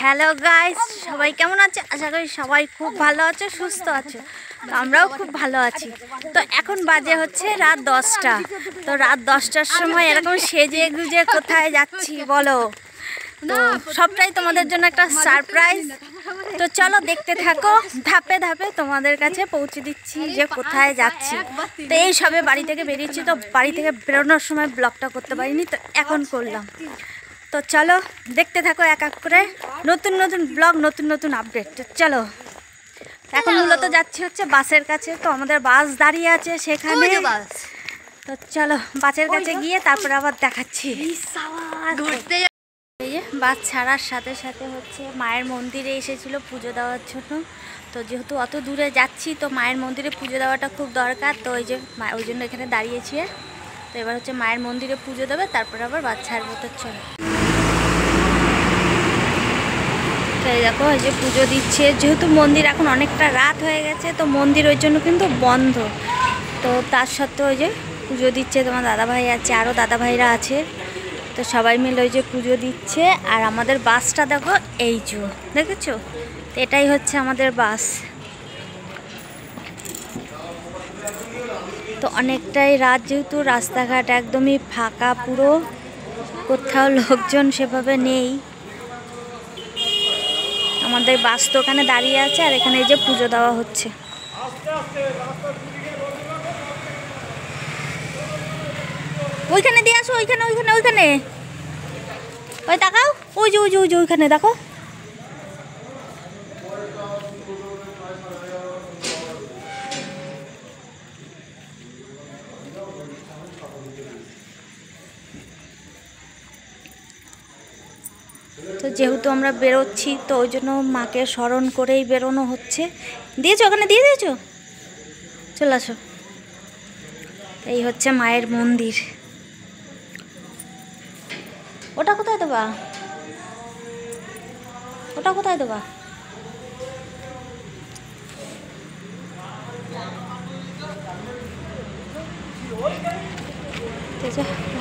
Hello guys, সবাই কেমন আছে? আশা করি সবাই খুব ভালো আছে, সুস্থ আছে। তো আমরাও খুব ভালো আছি। তো এখন বাজে হচ্ছে রাত 10টা। তো রাত 10টার সময় এরকম সেজে গুজে কোথায় যাচ্ছি বলো? তো সবটাই তোমাদের জন্য একটা সারপ্রাইজ। তো চলো দেখতে থাকো, ধাপে ধাপে তোমাদের কাছে পৌঁছে দিচ্ছি যে কোথায় যাচ্ছি। তো এই সবে বাড়ি থেকে বেরিয়েছি, তো বাড়ি থেকে বেরোনোর সময় ব্লগটা করতে পারিনি, তো এখন করলাম। তো চলো দেখতে থাকো এক এক করে নতুন নতুন ব্লগ, নতুন নতুন আপডেট। তো চলো, এখন মূলত যাচ্ছি হচ্ছে বাসের কাছে। তো আমাদের বাস দাঁড়িয়ে আছে সেখানে। তো চলো বাসের কাছে গিয়ে তারপর আবার দেখাচ্ছি। এই যে বাস ছাড়ার সাথে সাথে হচ্ছে মায়ের মন্দিরে এসেছিল পুজো দেওয়ার জন্য। তো যেহেতু অত দূরে যাচ্ছি, তো মায়ের মন্দিরে পুজো দেওয়াটা খুব দরকার। তো ওই যে ওই জন্য এখানে দাঁড়িয়েছি। তো এবার হচ্ছে মায়ের মন্দিরে পুজো দেবে, তারপর আবার বাস ছাড়বো। তো চলো, এই দেখো এই যে পুজো দিচ্ছে। যেহেতু মন্দির এখন অনেকটা রাত হয়ে গেছে, তো মন্দির ওই জন্য কিন্তু বন্ধ। তো তার সত্ত্বেও ওই যে পুজো দিচ্ছে, তোমার দাদাভাই আছে, আরও দাদাভাইরা আছে। তো সবাই মিলে ওই যে পুজো দিচ্ছে। আর আমাদের বাসটা দেখো, এই যে দেখেছো, এটাই হচ্ছে আমাদের বাস। তো অনেকটাই রাত, যেহেতু রাস্তাঘাট একদমই ফাঁকা, পুরো কোথাও লোকজন সেভাবে নেই। আমাদের বাস তো ওখানে দাঁড়িয়ে আছে, আর এখানে এই যে পুজো দেওয়া হচ্ছে। ওইখানে দিয়ে আসো, ওইখানে ওইখানে ওইখানে ওই তাকাও, ওই যে ওই যে ওই যে ওইখানে দেখো। তো যেহেতু আমরা বেরোচ্ছি, তো ওই জন্য মাকে স্মরণ করেই বেরোনো হচ্ছে। দিয়েছো ওখানে, দিয়ে দিয়েছো, চলে আসো। এই হচ্ছে মায়ের মন্দির। ওটা কোথায় দেবা? ওটা কোথায় দেবা?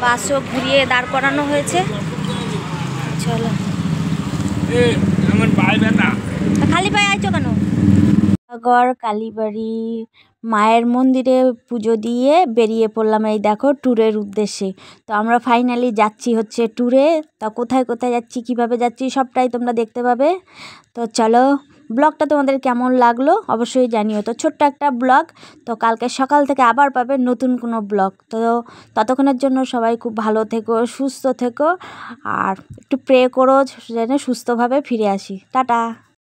বাসও ঘুরিয়ে দাঁড় করানো হয়েছে। চলো, খালি পায়ে আইছো কেন? গড় কালীবাড়ি মায়ের মন্দিরে পুজো দিয়ে বেরিয়ে পড়লাম, এই দেখো ট্যুরের উদ্দেশ্যে। তো আমরা ফাইনালি যাচ্ছি হচ্ছে ট্যুরে। তা কোথায় কোথায় যাচ্ছি, কিভাবে যাচ্ছি, সবটাই তোমরা দেখতে পাবে। তো চলো, ব্লগটা তোমাদের কেমন লাগলো অবশ্যই জানিও। তো ছোট্ট একটা ব্লগ। তো কালকে সকাল থেকে আবার পাবে নতুন কোনো ব্লগ। তো ততক্ষণের জন্য সবাই খুব ভালো থেকো, সুস্থ থেকো, আর একটু প্রে করো যেন সুস্থভাবে ফিরে আসি। টাটা।